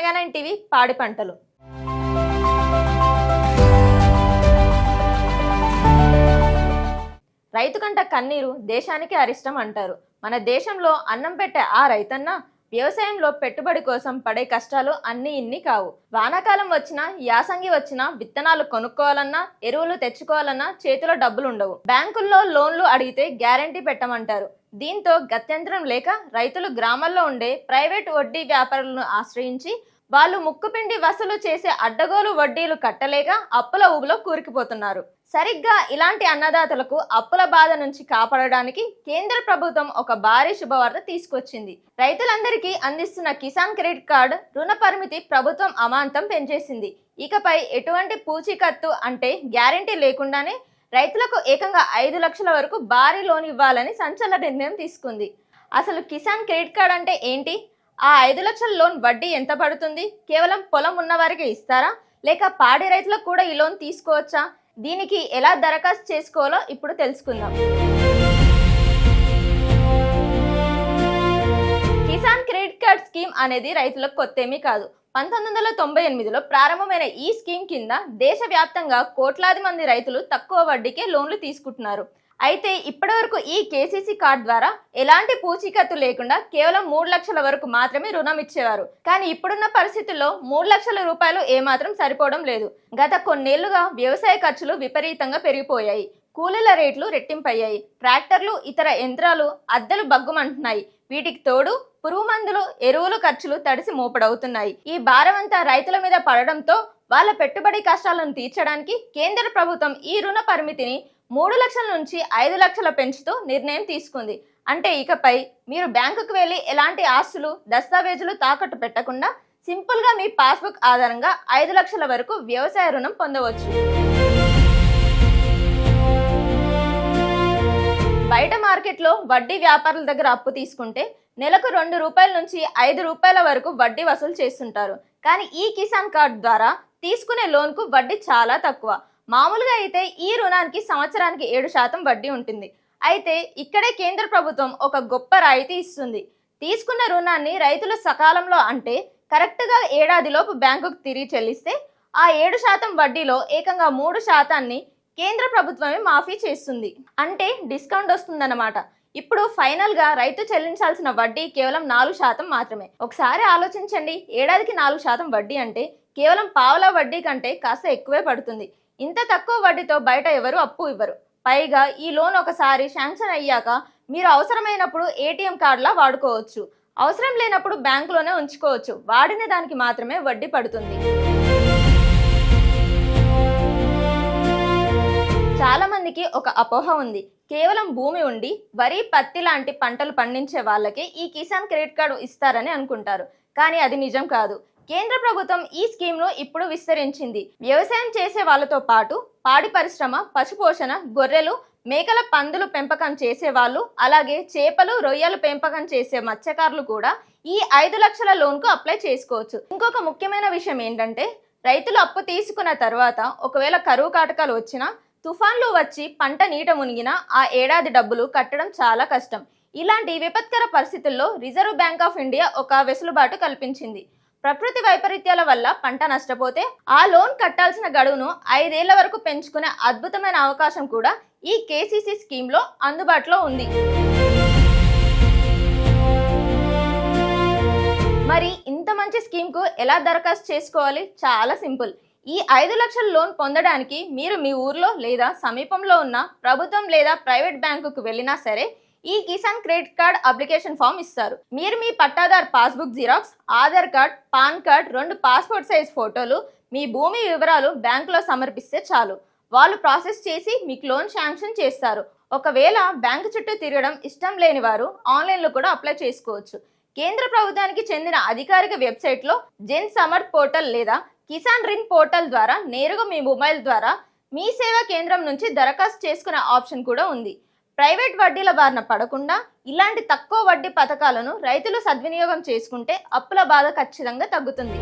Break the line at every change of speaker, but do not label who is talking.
మెగా9 TV పాడి పంటలు. రైతు కంట కన్నీరు దేశానికి అరిష్టం అంటారు. మన దేశంలో అన్నం పెట్టే ఆ రైతన్న వ్యవసాయంలో పెట్టుబడి కోసం పడే కష్టాలు అన్ని ఇన్ని కావు. వానాకాలం వచ్చినా యాసంగి వచ్చినా విత్తనాలు కొనుక్కోవాలన్నా ఎరువులు తెచ్చుకోవాలన్నా చేతిలో డబ్బులు ఉండవు. బ్యాంకుల్లో లోన్లు అడిగితే గ్యారంటీ పెట్టమంటారు. దీంతో గత్యంతరం లేక రైతులు గ్రామాల్లో ఉండే ప్రైవేట్ వడ్డీ వ్యాపారులను ఆశ్రయించి వాళ్ళు ముక్కుపిండి వసూలు చేసే అడ్డగోలు వడ్డీలు కట్టలేక అప్పుల ఊబిలో కూరుకుపోతున్నారు. సరిగ్గా ఇలాంటి అన్నదాతలకు అప్పుల బాధ నుంచి కాపాడడానికి కేంద్ర ప్రభుత్వం ఒక భారీ శుభవార్త తీసుకొచ్చింది. రైతులందరికీ అందిస్తున్న కిసాన్ క్రెడిట్ కార్డు రుణ పరిమితి ప్రభుత్వం అమాంతం పెంచేసింది. ఇకపై ఎటువంటి పూచీకత్తు అంటే గ్యారంటీ లేకుండానే రైతులకు ఏకంగా 5 లక్షల వరకు భారీ లోన్ ఇవ్వాలని సంచలన నిర్ణయం తీసుకుంది. అసలు కిసాన్ క్రెడిట్ కార్డ్ అంటే ఏంటి? ఆ 5 లక్షల లోన్ వడ్డీ ఎంత పడుతుంది? కేవలం పొలం ఉన్న వారికి ఇస్తారా, లేక పాడి రైతులకు కూడా ఈ లోన్ తీసుకోవచ్చా? దీనికి ఎలా దరఖాస్తు చేసుకోవాలో ఇప్పుడు తెలుసుకుందాం. కిసాన్ క్రెడిట్ కార్డ్ స్కీమ్ అనేది రైతులకు కొత్తేమీ కాదు. 1998లో ప్రారంభమైన ఈ స్కీమ్ కింద దేశవ్యాప్తంగా కోట్లాది మంది రైతులు తక్కువ వడ్డీకే లోన్లు తీసుకుంటున్నారు. అయితే ఇప్పటి వరకు ఈ కేసీసీ కార్డ్ ద్వారా ఎలాంటి పూచీకత్తు లేకుండా కేవలం 3 లక్షల వరకు మాత్రమే రుణం ఇచ్చేవారు. కానీ ఇప్పుడున్న పరిస్థితుల్లో 3 లక్షల రూపాయలు ఏమాత్రం సరిపోవడం లేదు. గత కొన్నేళ్లుగా వ్యవసాయ ఖర్చులు విపరీతంగా పెరిగిపోయాయి. కూలీల రేట్లు రెట్టింపయ్యాయి. ట్రాక్టర్లు, ఇతర యంత్రాలు అద్దెలు బగ్గుమంటున్నాయి. వీటికి తోడు పురుగు మందులు, ఎరువులు ఖర్చులు తడిసి మోపడవుతున్నాయి. ఈ భారమంతా రైతుల మీద పడడంతో వాళ్ళ పెట్టుబడి కష్టాలను తీర్చడానికి కేంద్ర ప్రభుత్వం ఈ రుణ పరిమితిని 3 లక్షల నుంచి 5 లక్షల పెంచుతూ నిర్ణయం తీసుకుంది. అంటే ఇకపై మీరు బ్యాంకుకు వెళ్ళి ఎలాంటి ఆస్తులు, దస్తావేజులు తాకట్టు పెట్టకుండా సింపుల్గా మీ పాస్బుక్ ఆధారంగా 5 లక్షల వరకు వ్యవసాయ రుణం పొందవచ్చు. బయట మార్కెట్లో వడ్డీ వ్యాపారుల దగ్గర అప్పు తీసుకుంటే నెలకు 2 రూపాయల నుంచి 5 రూపాయల వరకు వడ్డీ వసూలు చేస్తుంటారు. కానీ ఈ కిసాన్ కార్డ్ ద్వారా తీసుకునే లోన్కు వడ్డీ చాలా తక్కువ. మామూలుగా అయితే ఈ రుణానికి సంవత్సరానికి 7% వడ్డీ ఉంటుంది. అయితే ఇక్కడే కేంద్ర ప్రభుత్వం ఒక గొప్ప రాయితీ ఇస్తుంది. తీసుకున్న రుణాన్ని రైతులు సకాలంలో అంటే కరెక్ట్గా ఏడాదిలోపు బ్యాంకుకు తిరిగి చెల్లిస్తే ఆ 7% వడ్డీలో ఏకంగా 3% కేంద్ర ప్రభుత్వమే మాఫీ చేస్తుంది. అంటే డిస్కౌంట్ వస్తుందన్నమాట. ఇప్పుడు ఫైనల్ గా రైతు చెల్లించాల్సిన వడ్డీ కేవలం 4% మాత్రమే. ఒకసారి ఆలోచించండి, ఏడాదికి 4% వడ్డీ అంటే కేవలం పావలా వడ్డీ కంటే కాస్త ఎక్కువే పడుతుంది. ఇంత తక్కువ వడ్డీతో బయట ఎవరు అప్పు ఇవ్వరు. పైగా ఈ లోన్ ఒకసారి శాంక్షన్ అయ్యాక మీరు అవసరమైనప్పుడు ఏటీఎం కార్డులా వాడుకోవచ్చు. అవసరం లేనప్పుడు బ్యాంకులోనే ఉంచుకోవచ్చు. వాడిన దానికి మాత్రమే వడ్డీ పడుతుంది. చాలా మందికి ఒక అపోహ ఉంది. కేవలం భూమి ఉండి వరి, పత్తి లాంటి పంటలు పండించే వాళ్ళకి ఈ కిసాన్ క్రెడిట్ కార్డు ఇస్తారని అనుకుంటారు. కానీ అది నిజం కాదు. కేంద్ర ప్రభుత్వం ఈ స్కీమ్ను ఇప్పుడు విస్తరించింది. వ్యవసాయం చేసే వాళ్ళతో పాటు పాడి పరిశ్రమ, పశుపోషణ, గొర్రెలు, మేకల, పందులు పెంపకం చేసే వాళ్ళు, అలాగే చేపలు, రొయ్యలు పెంపకం చేసే మత్స్యకారులు కూడా ఈ 5 లక్షల లోన్కు అప్లై చేసుకోవచ్చు. ఇంకొక ముఖ్యమైన విషయం ఏంటంటే రైతులు అప్పు తీసుకున్న తర్వాత ఒకవేళ కరువు కాటకాలు వచ్చినా, తుఫాన్లు వచ్చి పంట నీట మునిగినా ఆ ఏడాది డబ్బులు కట్టడం చాలా కష్టం. ఇలాంటి విపత్కర పరిస్థితుల్లో రిజర్వ్ బ్యాంక్ ఆఫ్ ఇండియా ఒక వెసులుబాటు కల్పించింది. ప్రకృతి వైపరీత్యాల వల్ల పంట నష్టపోతే ఆ లోన్ కట్టాల్సిన గడువును 5 ఏళ్ల వరకు పెంచుకునే అద్భుతమైన అవకాశం కూడా ఈ కేసీసీ స్కీమ్లో అందుబాటులో ఉంది. మరి ఇంత మంచి స్కీమ్కు ఎలా దరఖాస్తు చేసుకోవాలి? చాలా సింపుల్. ఈ 5 లక్షల లోన్ పొందడానికి మీరు మీ ఊర్లో లేదా సమీపంలో ఉన్న ప్రభుత్వం లేదా ప్రైవేట్ బ్యాంకుకు వెళ్ళినా సరే ఈ Kisan credit card application form ఇస్తారు. మీరు మీ Pattadar passbook xerox, Aadhaar card, PAN card, 2 passport size ఫోటోలు, మీ భూమి వివరాలు బ్యాంకులో సమర్పిస్తే చాలు. వాళ్ళు ప్రాసెస్ చేసి మీకు లోన్ శాంక్షన్ చేస్తారు. ఒకవేళ బ్యాంకు చుట్టూ తిరగడం ఇష్టం లేని వారు ఆన్లైన్లో కూడా అప్లై చేసుకోవచ్చు. కేంద్ర ప్రభుత్వానికి చెందిన అధికారిక వెబ్సైట్లో జన్ సమర్థ్ పోర్టల్ లేదా కిసాన్ రిన్ పోర్టల్ ద్వారా నేరుగా మీ మొబైల్ ద్వారా మీ సేవా కేంద్రం నుంచి దరఖాస్తు చేసుకునే ఆప్షన్ కూడా ఉంది. ప్రైవేట్ వడ్డీల బారిన పడకుండా ఇలాంటి తక్కువ వడ్డీ పథకాలను రైతులు సద్వినియోగం చేసుకుంటే అప్పుల బాధ ఖచ్చితంగా తగ్గుతుంది.